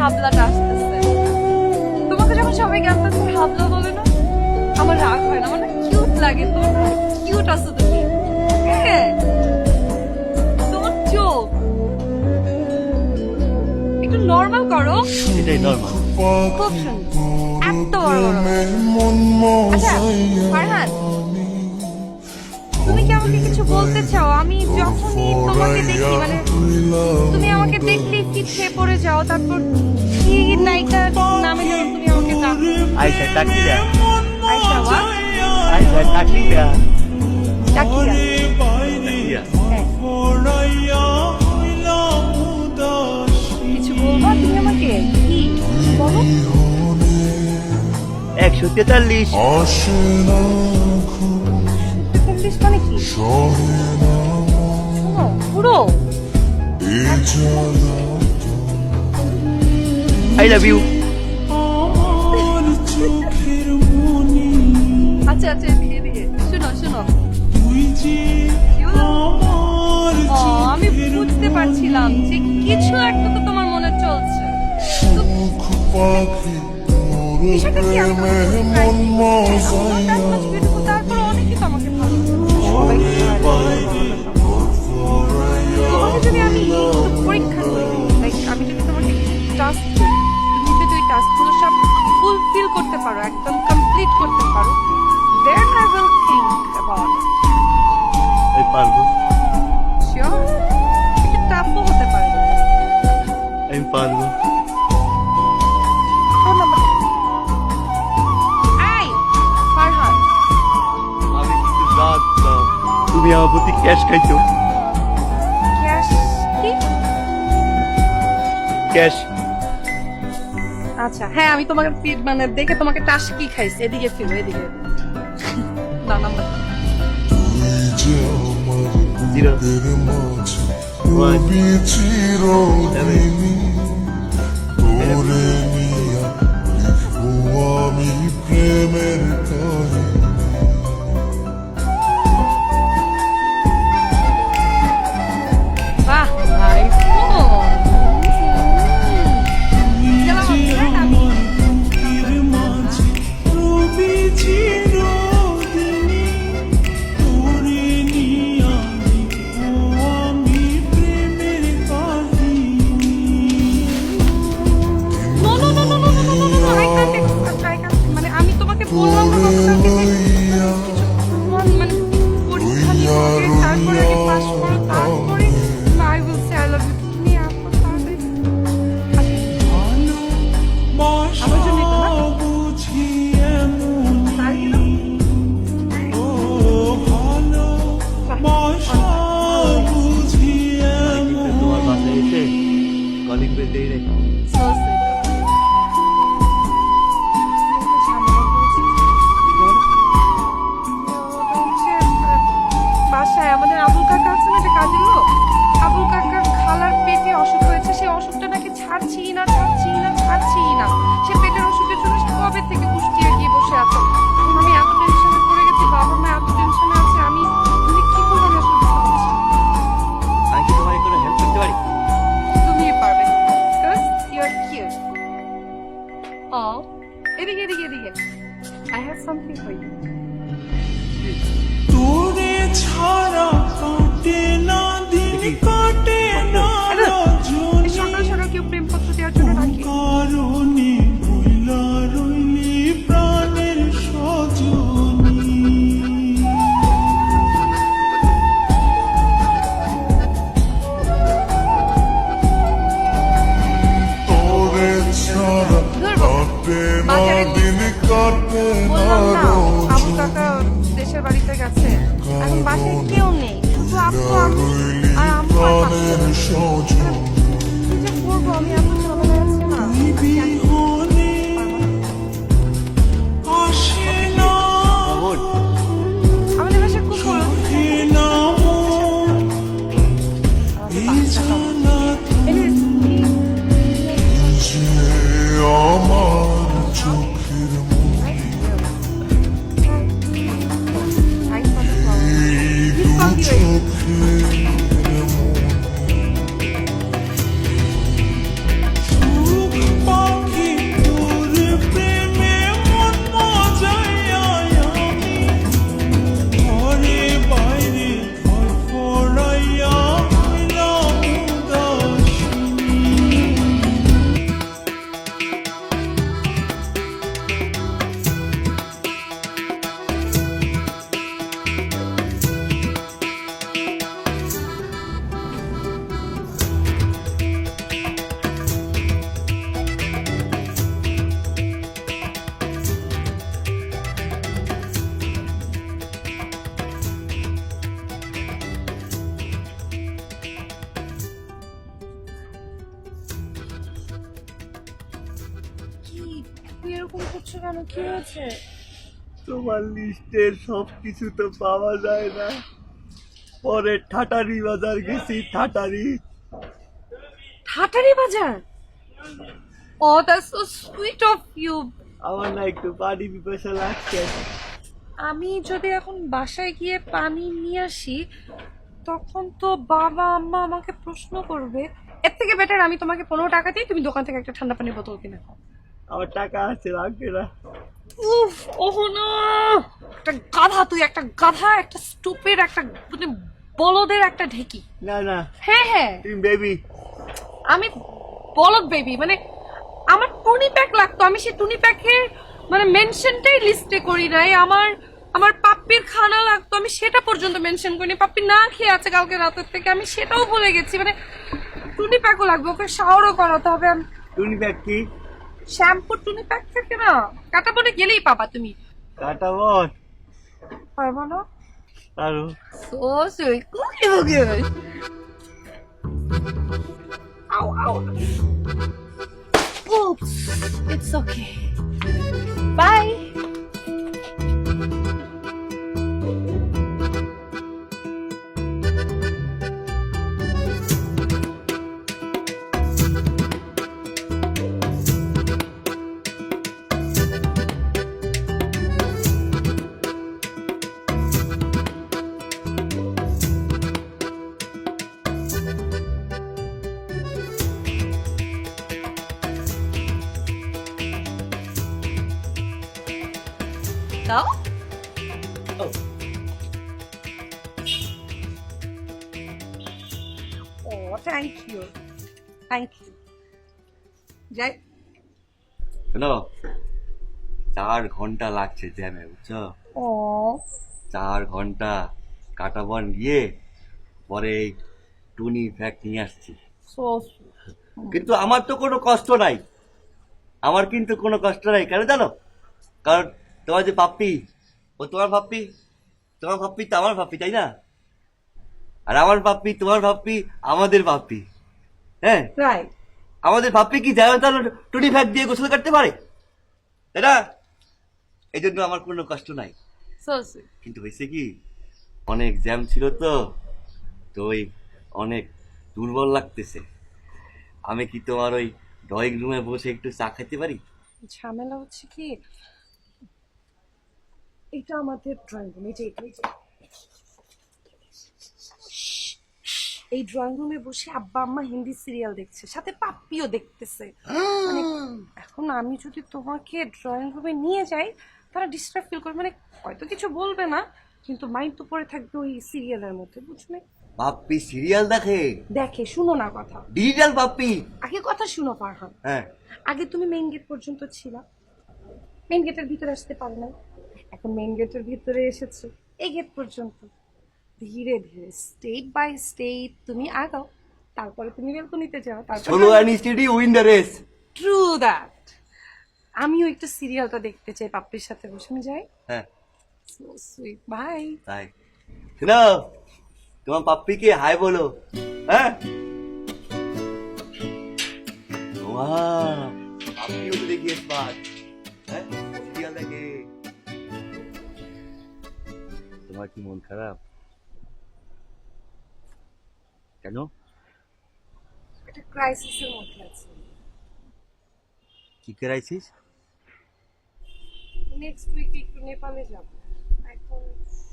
হাবলাটা আসতেছে। তোমাকে যখন সবাই ক্যাম্পাসে হাবলা বলে না, আমার রাগ হয় না, আমার না কিউট লাগে। তোমার কিউট আছো তুমি। হ্যাঁ, তোমার চোখ একটু নর্মাল করো। এটাই নরমাল। খুব সুন্দর, এত বড় বড়। আচ্ছা ফারহান, তুমি কি আমাকে কিছু বলতে চাও? আমি যখনই তোমাকে দেখি, মানে তুমি আমাকে দেখলেই পিছিয়ে পড়ে যাও, তারপর কি নায়িকার নামে যেন তুমি আমাকে ডাকো। আয়শা টাকিরা, আয়শা ওয়া আয়শা টাকিরা, টাকিয়া। টাকিরা। হ্যাঁ। কিছু বলবা তুমি আমাকে? কি বলো? 143। 43 মানে কি? শোনো, পুরো আই লাভ ইউ। আচ্ছা আচ্ছা, এদিকে এদিকে শোনো শোনো। কি হলো? ও, আমি বুঝতে পারছিলাম যে কিছু একটা তো তোমার মনে চলছে। তো বিষয়টা কি? আমি তারপর অনেকে তো আমাকে ভালোবাসে, সবাই তোমাকে যদি আমি একটু পরীক্ষা করি, লাইক আমি যদি তোমাকে টাস্ক করি, তুমি যদি ওই টাস্কগুলো সব ফুলফিল করতে পারো, একদম কমপ্লিট করতে পারো, then I will think about it. আমি পারবো, শিওর? একটু টাফও হতে পারে। আমি পারবো। Phone number. এই ফারহান, আমি কিন্তু জানতাম তুমি আমার প্রতি ক্যাশ খাইছো। ক্যাশ কি? ক্যাশ। আচ্ছা হ্যাঁ, আমি তোমাকে মানে দেখে তোমাকে টাস কি খাইছে। এদিকে ফিরো, এদিকে। না নাম্বার। 0 1 বাহ, আইফোন। চালাও, হ্যাঁ, আমি No, no, no, no, no, no, no, no, no, I can't accept, I can't. মানে আমি তোমাকে বললাম না গতকালকে যে কিছুক্ষণ মানে পরীক্ষা নিয়ে তারপরে আগে পাস করো, তারপরে I will say I love you. তুমি এখন তাড়াতাড়ি আমার জন্য এটা না? তাই না? কিন্তু তোমার বাসায় এসে কলিং বেল দিয়ে রেখো। So sweet. বাসায় আমাদের আবুল কাকা আছে না, একটা কাজের লোক। আবুল কাকার খালার পেটে অসুখ হয়েছে, সেই অসুখটা নাকি ছাড়ছেই না, ছাড়ছেই না, ছাড়ছেই না। সে পেটের অসুখের জন্য সে কবে থেকে কুষ্টিয়া গিয়ে বসে আছে। এখন আমি এত টেনশনে পড়ে গেছি, বাবা মা এত টেনশনে আছে, আমি মানে কি করবো আমি আসলে বুঝতে পারছি না। আমি কি তোমার কোনো হেল্প করতে পারি? তুমিই পারবে, because you are cute. Oh, এদিকে এদিকে এদিকে। I have something for you. তোরে ছাড়া কাটে না দিন, কাটে না রজনী, এই সকাল সকাল কেউ প্রেমপত্র দেওয়ার জন্য ডাকে? কারণে বইলা রইলি প্রাণের সজনী। তোরে ছাড়া কাটে না দিন, কাটে না বললাম না, আবু রজনী, কাকা দেশের বাড়িতে গেছে, এখন বাসায় কেউ নেই, শুধু আপু আমি আর আম্মু আর প্রাণের পাশে। সজনী। কি যে করবো আমি, এত ঝামেলা আছে না। বিহনে আসে না, মামুন, আমাদের বাসায় কুকুর চোখে না মন, এই জানাতে যে আমার চোখের মনি, এই দু চোখের মনি। কি তুই এরকম করছো কেন? কি হয়েছে? তোমার লিস্টের সব কিছু তো পাওয়া যায় না, পরে ঠাটারি বাজার গেছি। ঠাটারি ঠাটারি বাজার? ও that's so sweet of you. আমার না একটু পানি পিপাসা লাগছে। আমি যদি এখন বাসায় গিয়ে পানি নিয়ে আসি তখন তো বাবা আম্মা আমাকে প্রশ্ন করবে। এর থেকে বেটার আমি তোমাকে 15 টাকা দিই, তুমি দোকান থেকে একটা ঠান্ডা পানির বোতল কিনে খাও। আমার টাকা আছে, লাগবে না। উফ, ওহ না, একটা গাধা তুই, একটা গাধা, একটা স্টুপিড, একটা মানে বলদের একটা ঢেকি। না না, হ্যাঁ হ্যাঁ, তুমি বেবি। আমি বলদ বেবি, মানে আমার টুনি প্যাক লাগতো, আমি সেই টুনি প্যাকের মানে মেনশনটাই লিস্টে করি নাই। আমার পাপ্পির খানা লাগতো, আমি সেটা পর্যন্ত মেনশন করিনি। পাপ্পি না খেয়ে আছে কালকে রাতের থেকে, আমি সেটাও ভুলে গেছি। মানে টুনি প্যাকও লাগবে, ওকে শাওয়ারও করাতে হবে। টুনি ব্যাগ কি? শ্যাম্পু টুনি প্যাক থাকে না, কাটা বনে গেলেই পাবা তুমি। কাটা বট হয় বলো? আরো So sweet. So good. Ow, ow. Oops. It's okay. Bye. No? Oh, thank you. Thank you. যাই। শোনো, 4 ঘন্টা লাগছে জ্যামে, বুঝছো? ও 4 ঘন্টা কাটা বন গিয়ে পরে এই টুনি ব্যাগ নিয়ে আসছি। সো কিন্তু আমার তো কোনো কষ্ট নাই, আমার কিন্তু কোনো কষ্ট নাই। কেন জানো? কারণ তোমার যে পাপ্পি, ও তোমার পাপ্পি, তোমার পাপ্পি তো আমার পাপ্পি, তাই না? আর আমার পাপ্পি তোমার পাপ্পি আমাদের পাপ্পি। হ্যাঁ, রাইট। আমাদের পাপ্পি কি যেমন তেমন টুনি ব্যাগ দিয়ে গোসল করতে পারে, তাই না? এই জন্য আমার কোনো কষ্ট নাই। So sweet. কিন্তু হয়েছে কি, অনেক জ্যাম ছিল তো, তো ওই অনেক দুর্বল লাগতেছে। আমি কি তোমার ওই ড্রয়িং রুমে বসে একটু চা খেতে পারি? ঝামেলা হচ্ছে কি, এটা আমাদের ড্রয়িং রুম, এই ড্রয়িং রুমে বসে আব্বা আম্মা হিন্দি সিরিয়াল দেখছে, সাথে পাপ্পিও দেখতেছে। মানে এখন আমি যদি তোমাকে ড্রয়িং রুমে নিয়ে যাই তারা ডিস্টার্ব ফিল করবে, মানে হয়তো কিছু বলবে না কিন্তু মাইন্ড তো পড়ে থাকবে ওই সিরিয়ালের মধ্যে, বুঝলে? পাপ্পি সিরিয়াল দেখে? দেখে, শুনো না কথা, ডিজিটাল পাপ্পি। আগে কথা শুনো ফারহান। হ্যাঁ, আগে তুমি মেইন গেট পর্যন্ত ছিলা, মেইন গেটের ভিতরে আসতে পারো না, এখন মেইন গেটের ভিতরে এসেছো, এই গেট পর্যন্ত। ধীরে ধীরে স্টেপ বাই স্টেপ তুমি আগাও, তারপরে তুমি বেলকনিতে যাও, solo and steady win the race. True that. আমিও একটু সিরিয়ালটা দেখতে চাই পাপ্পির সাথে বসে, আমি যাই। হ্যাঁ, সো সুইট, বাই। তাই শোনো, তোমার পাপ্পিকে হাই বলো। হ্যাঁ, বাহ, পাপ্পিও তো দেখি স্মার্ট। হ্যাঁ, সিরিয়াল দেখে। তোমার কি মন খারাপ? কেন? একটা ক্রাইসিসের মধ্যে আছে। কি ক্রাইসিস? নেক্সট উইক একটু নেপালে যাব, এখন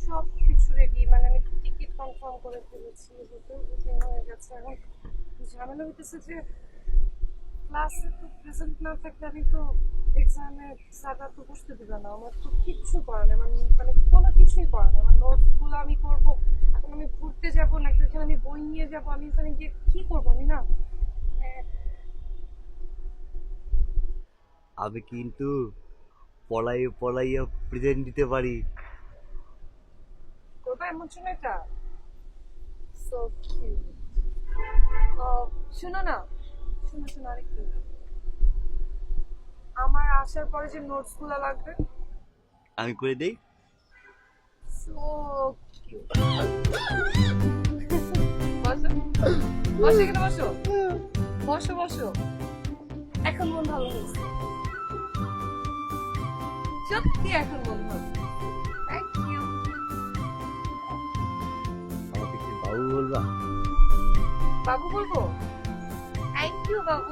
সব কিছু রেডি, মানে আমি টিকিট কনফার্ম করে ফেলেছি, হোটেল বুকিং হয়ে গেছে। এখন ঝামেলা হইতেছে যে ক্লাসে তো প্রেজেন্ট না থাকলে আমি তো এক্সামে স্যাররা তো বসতে দেবে না, আমার তো কিচ্ছু করার নেই, মানে কোনো কিছুই করার নেই। আমার নোটগুলো আমি করবো, এখন আমি ঘুরতে যাবো নাকি ওখানে আমি বই নিয়ে যাবো, আমি ওখানে গিয়ে কি করবো আমি না। আমি কিন্তু পলাইয়ে পলাইয়ে প্রেজেন্ট দিতে পারি। করবো এমন জন্য এটা সো কিউট। শোনো না, শোনো শোনো আরেকটু, আমার আসার পরে যে নোটস গুলো লাগবে আমি করে দেই। So cute. বসো বসো, এখানে বসো, বসো বসো। এখন মন ভালো হয়েছে? সত্যি এখন বন্ধু হবে। Thank you. আমাকে কি বাবু বলবা? বাবু বলবো? থ্যাংক ইউ বাবু।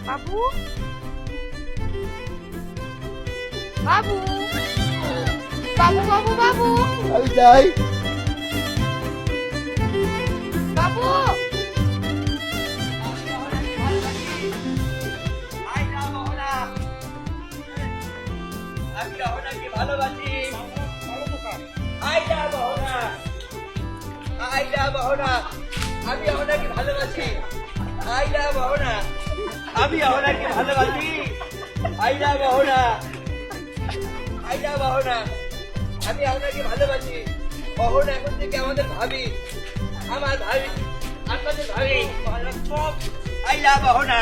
বাবু বাবু বাবু বাবু বাবু আমি যাই। বাবু আমি অহনাকে ভালোবাসি। আইডা বহনা, আইডা বহনা, আমি অহনাকে ভালোবাসি। আইডা বহনা, আমি অহনাকে ভালোবাসি। আইডা বহনা, আইডা বহনা, আমি অহনাকে ভালোবাসি। অহনা এখন থেকে আমাদের ভাবি, আমার ভাবি, আপনাদের ভাবি। আইডা বহনা,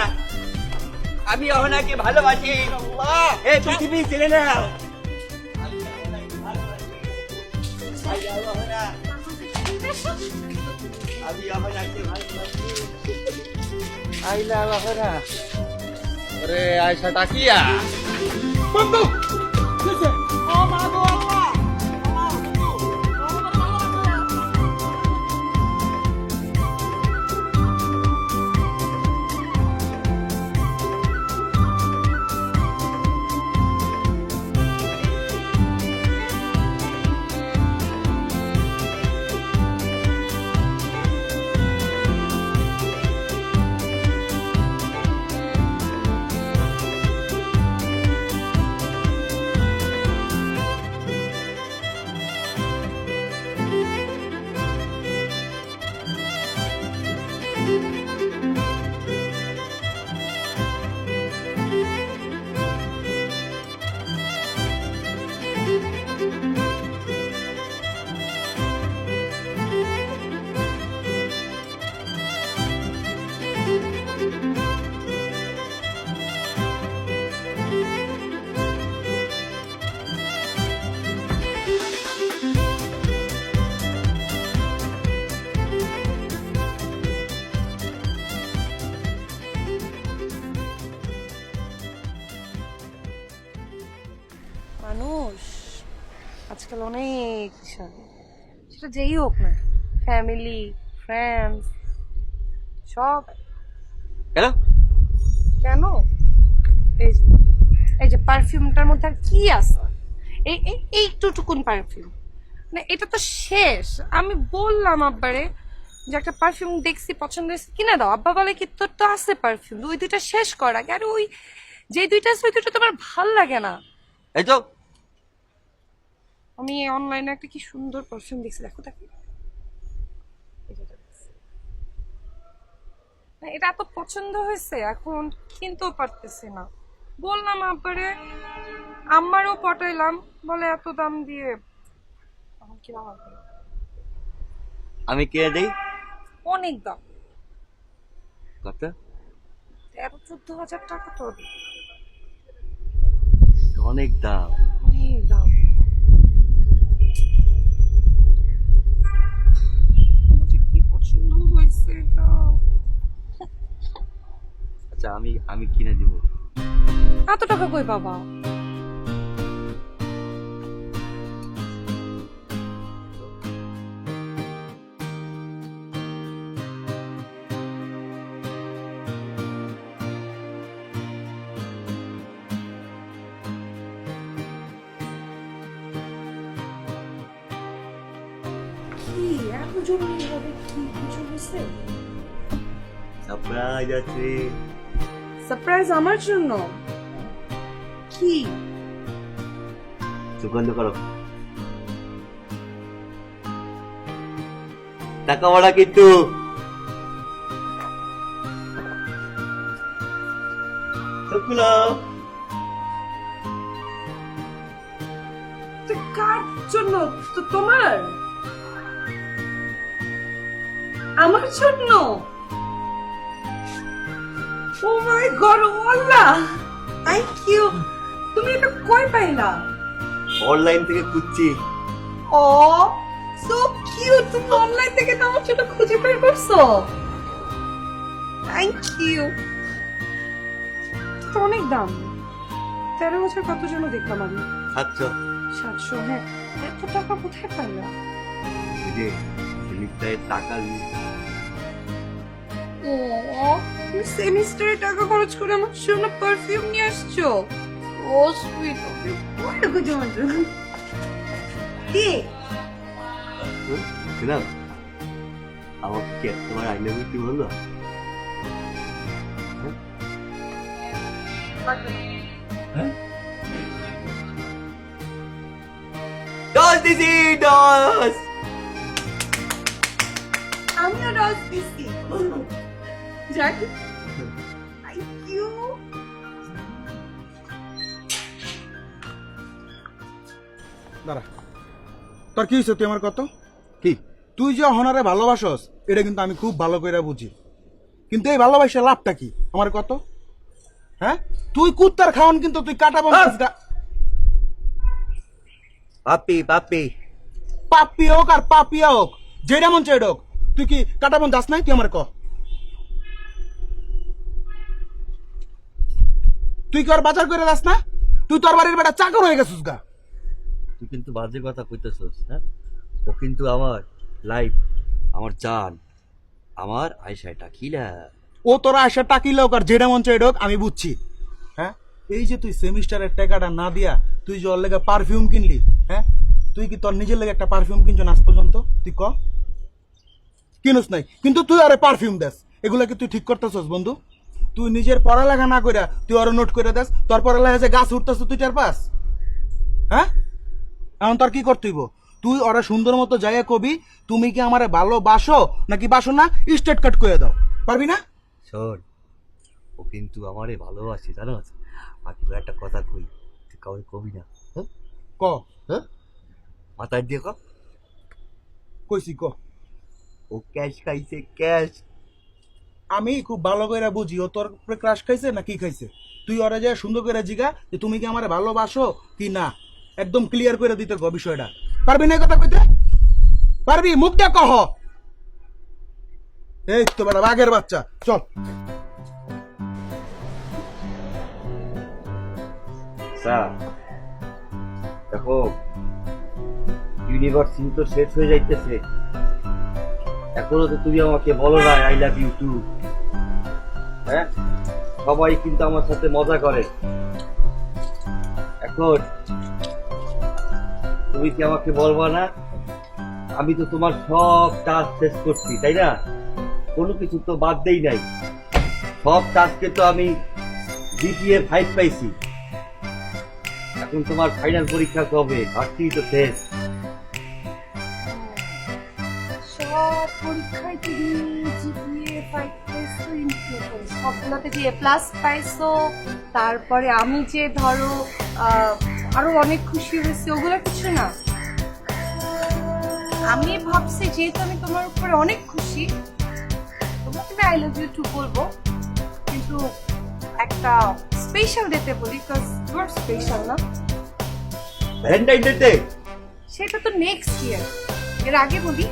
আমি অহনাকে ভালোবাসি। এ পৃথিবী ছেড়ে নাও। আমি অহনাকে ভালোবাসি। আইলা অহনা। अरे आयशा टाकिया बंदू ओ मागो अल्लाह মানুষ আজকাল অনেক বিষয়, সেটা যেই হোক না, ফ্যামিলি, ফ্রেন্ডস, সব। কেন? কেন? এই যে পারফিউমটার মধ্যে আর কি আছে? এইটুকুন পারফিউম, মানে এটা তো শেষ। আমি বললাম আব্বারে যে একটা পারফিউম দেখছি, পছন্দ হয়েছে, কিনে দাও। আব্বা বলে কি তোর তো আছে পারফিউম, ওই দুইটা শেষ কর আগে। আর ওই যে দুইটা আছে ওই দুইটা তোমার ভাল লাগে না। এই তো আমি অনলাইনে একটা কি সুন্দর পারফিউম দেখছি, দেখো দেখো। এটা এত পছন্দ হয়েছে, এখন কিনতেও পারতেছি না। বললাম আব্বারে, আম্মারও পটাইলাম, বলে এত দাম দিয়ে এখন কি লাভ হবে? আমি কিনে দেই। অনেক দাম, কত? 13-14 হাজার টাকা তো। অনেক দাম। অনেক দাম। আমার যে কি পছন্দ হয়েছে এটা। আচ্ছা আমি কিনে দিব। এত টাকা কই বাবা? কি এত জরুরি হবে? কি কিছু হয়েছে? সারপ্রাইজ আছে। সারপ্রাইজ আমার জন্য? কি? সুগন্ধ করো। টাকা বড়া কিন্তু। সবগুলো কার জন্য? তো তোমার? আমার জন্য? Oh my god, Allah, thank you. তুমি এটা কই পাইলা? অনলাইন থেকে খুঁজছি। ও সো কিউট, তুমি অনলাইন থেকে তো আমার জন্য খুঁজে বের করছো। Thank you. তো অনেক দাম। 13,000 কত যেন দেখলাম আমি। 700। 700, হ্যাঁ। এত টাকা কোথায় পাইলা? ওই যে সেমিস্টারের টাকা নিয়ে ও, সেমিস্টারে টাকা খরচ করে আমার জন্য পারফিউম নিয়ে আসছো। ও সুইট। কি? শোনাম, আমাকে কি তোমার আই লাভ ইউ বললো? হ্যাঁ, দশ দিছি, 10। আমিও রস দিছি। যাক, থ্যাংক ইউ। দাঁড়া, তোর কি হয়েছে? তুই আমার কত? কি? তুই যে অহনারে ভালোবাসস এটা কিন্তু আমি খুব ভালো করে বুঝি, কিন্তু এই ভালোবাসার লাভটা কি আমার কত? হ্যাঁ, তুই কুত্তার খাওয়ান কিন্তু তুই কাটা বন্ধা। পাপি পাপি পাপি হোক আর পাপিয়া হোক, যেটা মন চাই হোক, তুই কি কাটা বন্ধ দাস নাই? তুই আমার ক, তুই কি আর বাজার করে দাস না? তুই তোর বাড়ির বেটা চাকর হয়ে গেছিস গা। তুই কিন্তু বাজে কথা কইতেছস। হ্যাঁ, ও কিন্তু আমার লাইফ, আমার জান, আমার আয়শাটা কিলা। ও তোরা আসে টাকিলে হোক আর যেটা মন চাই হোক আমি বুঝছি। হ্যাঁ, এই যে তুই সেমিস্টারের টাকাটা না দিয়া তুই যে ওর লেগে পারফিউম কিনলি, হ্যাঁ, তুই কি তোর নিজের লেগে একটা পারফিউম কিনছ আজ পর্যন্ত? তুই ক, কিনুস নাই, কিন্তু তুই আরে পারফিউম দেস, এগুলা কি তুই ঠিক করতেছস বন্ধু? তুই নিজের পড়ালেখা না কইরা তুই আরো নোট করে দেস, তোর পড়ালেখা যে গাছ উঠতেছ তুই চার পাস। হ্যাঁ, এখন তোর কি করতে হইব? তুই ওরা সুন্দর মতো যাইয়া কবি তুমি কি আমারে ভালোবাসো নাকি বাসো না, স্টেট কাট করে দাও, পারবি না? শোন, ও কিন্তু আমারে ভালোবাসে জানো। আর তোর একটা কথা কই, তুই কাউকে কবি না। হ্যাঁ, ক, হ্যাঁ, মাথায় দিয়ে ক। কইছি ক। ও ক্যাশ খাইছে, ক্যাশ। আমি খুব ভালো করে বুঝি ও তোর উপরে ক্রাশ খাইছে না কি খাইছে। তুই ওরা যায় সুন্দর করে জিগা যে তুমি কি আমারে ভালোবাসো কি না, একদম ক্লিয়ার করে দিতে গো বিষয়টা। পারবি না এই কথা কইতে? পারবি? মুখটা কহ। এই তো বেটা বাঘের বাচ্চা, চল। স্যার দেখো, ইউনিভার্সিটি তো শেষ হয়ে যাইতেছে, এখনো তো তুমি আমাকে বলো না আই লাভ ইউ টু। হ্যাঁ, সবাই কিন্তু আমার সাথে মজা করে। এখন তুমি কি আমাকে বলবা না? আমি তো তোমার সব টাস্ক শেষ করছি, তাই না? কোনো কিছু তো বাদ দেই নাই, সব টাস্কে তো আমি জিপিএ 5 পাইছি। এখন তোমার ফাইনাল পরীক্ষা কবে? ভার্সিটি তো শেষ। সব পরীক্ষায় তুমি জিপিএ 5 পাইছো, সবগুলোতে যে A+ পাইছো, তারপরে আমি যে ধরো আরো অনেক খুশি হয়েছি, ওগুলো কিছু না। আমি ভাবছি যেহেতু আমি তোমার উপরে অনেক খুশি, তোমাকে আমি আই লাভ ইউ টু বলবো, কিন্তু একটা স্পেশাল ডেতে বলি, বিকজ ইউ আর স্পেশাল না? ভ্যালেন্টাইন ডেতে? সেটা তো নেক্সট ইয়ার, এর আগে বলি।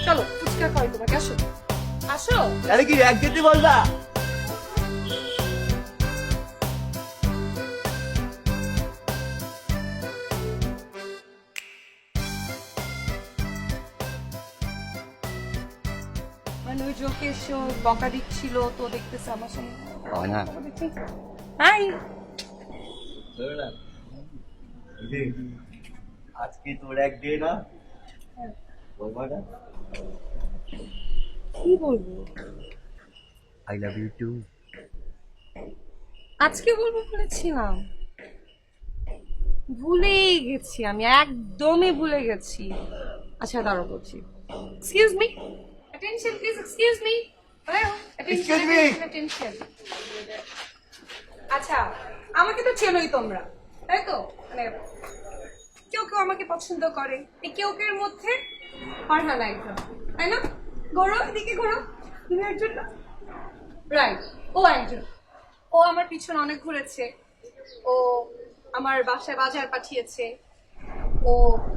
চলো ফুচকা খাওয়াই তোমাকে, আসো আসো। আরে কি এক যেতে বলবা? মানে ওই জোকে এসে বকা দিচ্ছিল তো, দেখতেছে আমার সঙ্গে। না হাই, আজকে তোর এক ডে না, বলবা না কি বলবো? I love you too. আজকে বলবো বলেছিলাম, ভুলেই গেছি, আমি একদমই ভুলে গেছি। আচ্ছা দাঁড়াও বলছি। Excuse me, attention please, excuse me. Hello, Excuse me. Attention. আচ্ছা, আমাকে তো চেনোই তোমরা, তাই তো? মানে কেউ কেউ আমাকে পছন্দ করে, এই কেউ কেউ মধ্যে ফারহানা একজন, তাই না? ঘোরো এদিকে, ঘোরো, তুমি একজন না? রাইট, ও একজন। ও আমার পিছনে অনেক ঘুরেছে, ও আমার বাসায় বাজার পাঠিয়েছে, ও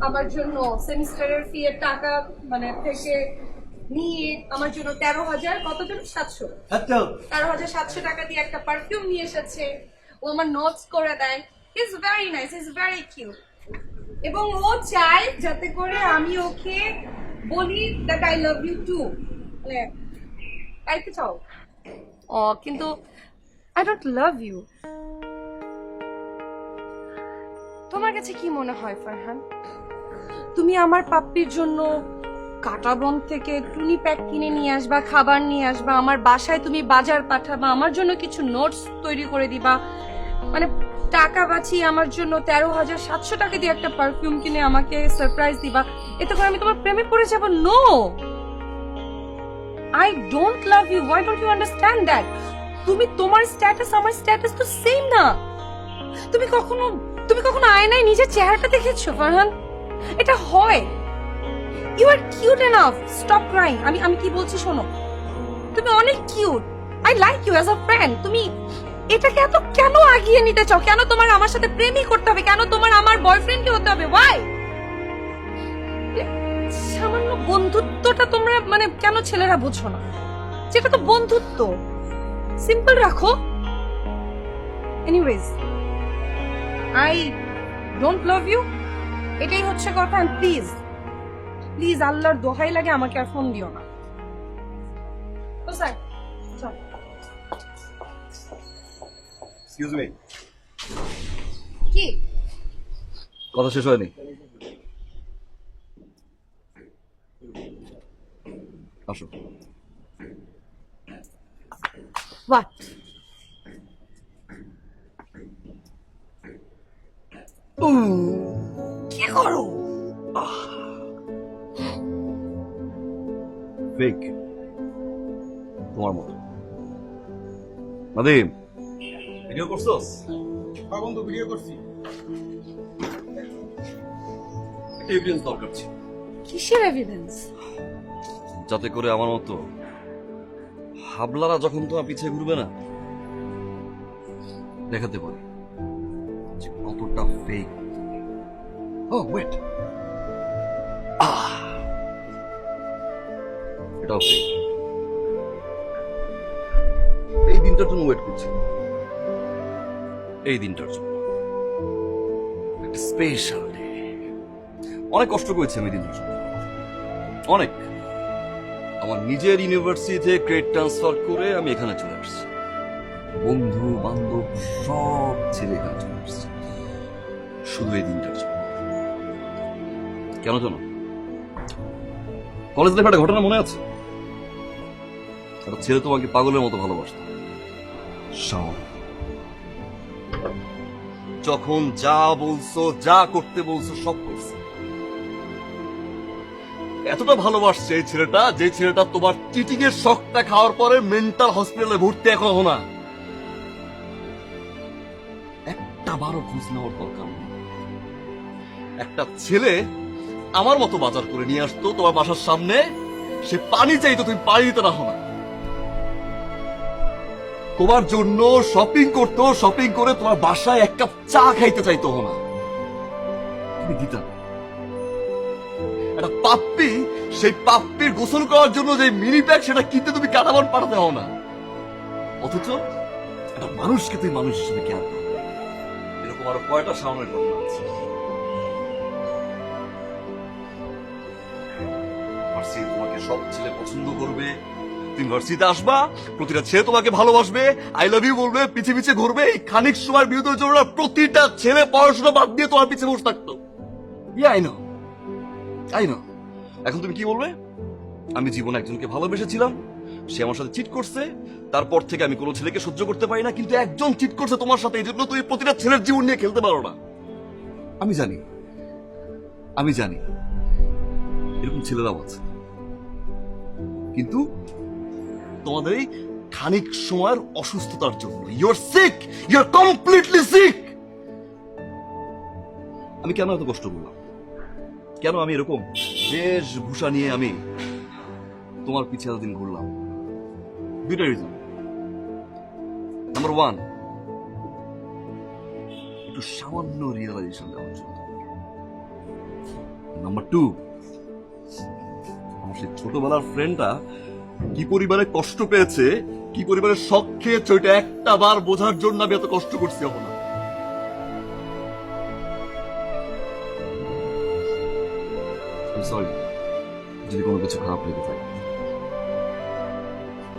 আমার জন্য সেমিস্টারের ফি এর টাকা মানে থেকে নিয়ে আমার জন্য 13,000 কত জন্য 700 আচ্ছা 13,700 টাকা দিয়ে একটা পারফিউম নিয়ে এসেছে। ও আমার নোটস করে দেয়। He is very nice, he is very cute. এবং ও চায় যাতে করে আমি ওকে বলি that I love you too, মানে তাই তো চাও। ও কিন্তু আই ডোন্ট লাভ ইউ। তোমার কাছে কি মনে হয় ফারহান, তুমি আমার পাপ্পির জন্য কাটাবন থেকে টুনি প্যাক কিনে নিয়ে আসবা, খাবার নিয়ে আসবা, আমার বাসায় তুমি বাজার পাঠাবা, আমার জন্য কিছু নোটস তৈরি করে দিবা, মানে টাকা বাঁচিয়ে আমার জন্য 13,700 টাকা দিয়ে একটা পারফিউম কিনে আমাকে সারপ্রাইজ দিবা, এতে করে আমি তোমার প্রেমে পড়ে যাব? No, I don't love you. Why don't you understand that? তুমি তোমার স্ট্যাটাস আমার স্ট্যাটাস তো সেম না। তুমি কখনো আয়নায় নিজের চেহারাটা দেখেছো ফারহান? এটা হয়? You are cute enough, stop crying. আমি কি বলছি শোনো, তুমি অনেক cute, I like you as a friend. তুমি এটাকে এত কেন আগিয়ে নিতে চাও? কেন তোমার আমার সাথে প্রেমই করতে হবে? কেন তোমার আমার বয়ফ্রেন্ডই হতে হবে? ওয়াই? সামান্য বন্ধুত্বটা তোমরা মানে কেন ছেলেরা বুঝো না? যেটা তো বন্ধুত্ব, সিম্পল রাখো। Anyways, I don't love you, এটাই হচ্ছে কথা। প্লিজ প্লিজ আল্লাহর দোহাই লাগে আমাকে আর ফোন দিও না। তো স্যার চল। এক্সকিউজ মি, কি কথা শেষ হয়নি। আসো। হোয়াট? কি করো? ফেক তোমার মতো। নাদিম, ভিডিও করছস? হ্যাঁ বন্ধু, ভিডিও করছি। এভিডেন্স দরকার ছিল, কিসের এভিডেন্স? যাতে করে আমার মতো হাবলারা যখন তোমার পিছিয়ে ঘুরবে না, দেখাতে পারি যে কতটা ফেক। ও ওয়েট, এটাও ফেক। এই দিনটার জন্য ওয়েট করছি, এই দিনটার জন্য। একটা স্পেশাল ডে। অনেক কষ্ট করেছি আমি এই দিনটার জন্য, অনেক। আমার নিজের ইউনিভার্সিটি থেকে ক্রেডিট ট্রান্সফার করে আমি এখানে চলে আসছি। বন্ধু বান্ধব সব ছেলে এখানে চলে আসছে শুধু এই দিনটার জন্য। কেন জানো? কলেজ লাইফে একটা ঘটনা মনে আছে? একটা ছেলে তোমাকে পাগলের মতো ভালোবাসত। শাওন, যখন যা বলছো, যা করতে বলছো সব করছে। এতটা ভালোবাসছে এই ছেলেটা, যে ছেলেটা তোমার চিটিং এর শখটা খাওয়ার পরে মেন্টাল হসপিটালে ভর্তি এখনো না। একটা বারো খোঁজ নেওয়ার দরকার নেই। একটা ছেলে আমার মতো বাজার করে নিয়ে আসতো তোমার বাসার সামনে, সে পানি চাইতো, তুমি পানি দিতে রাখো না। তোমার জন্য শপিং করতো, শপিং করে তোমার বাসায় এক কাপ চা খাইতে চাইতো না, তুমি দিতা না। একটা পাপ্পি, সেই পাপ্পির গোসল করার জন্য যে মিনি প্যাক, সেটা কিনতে তুমি কাটাবন পাঠাতে হও না। অথচ একটা মানুষকে তুমি মানুষ হিসেবে কেয়ার করো। এরকম আরো কয়টা সামনের ঘটনা আছে। ভার্সিটি তোমাকে সব ছেলে পছন্দ করবে, তুমি ভার্সিটিতে আসবা, প্রতিটা ছেলে তোমাকে ভালোবাসবে, আই লাভ ইউ বলবে, পিছে পিছে ঘুরবে। এই খানিক সময়ের বিরুদ্ধে জন্য প্রতিটা ছেলে পড়াশোনা বাদ দিয়ে তোমার পিছে বসে থাকতো। I know, I know. এখন তুমি কি বলবে? আমি জীবনে একজনকে ভালোবেসেছিলাম, সে আমার সাথে চিট করছে, তারপর থেকে আমি কোনো ছেলেকে সহ্য করতে পারি না, কিন্তু একজন চিট করছে তোমার সাথে, এই জন্য তুমি প্রতিটা ছেলের জীবন নিয়ে খেলতে পারো না। আমি জানি, আমি জানি এরকম ছেলেরাও আছে, কিন্তু তোমাদের এই খানিক সময়ের অসুস্থতার জন্য you are sick, you are completely sick. আমি কেন এত কষ্ট করলাম? কেন আমি এরকম বেশভূষা নিয়ে আমি তোমার পিছে এতদিন ঘুরলাম? দুইটা রিজন। নাম্বার ওয়ান, একটু সামান্য রিয়েলাইজেশন দেওয়ার জন্য। নাম্বার টু, আমার সেই ছোটবেলার ফ্রেন্ডটা কি পরিবারে কষ্ট পেয়েছে, কি পরিবারে শখ খেয়েছে, ওইটা একটা বার বোঝার জন্য আমি এত কষ্ট করছি না। সরি যদি কোনো কিছু খারাপ লেগে থাকে।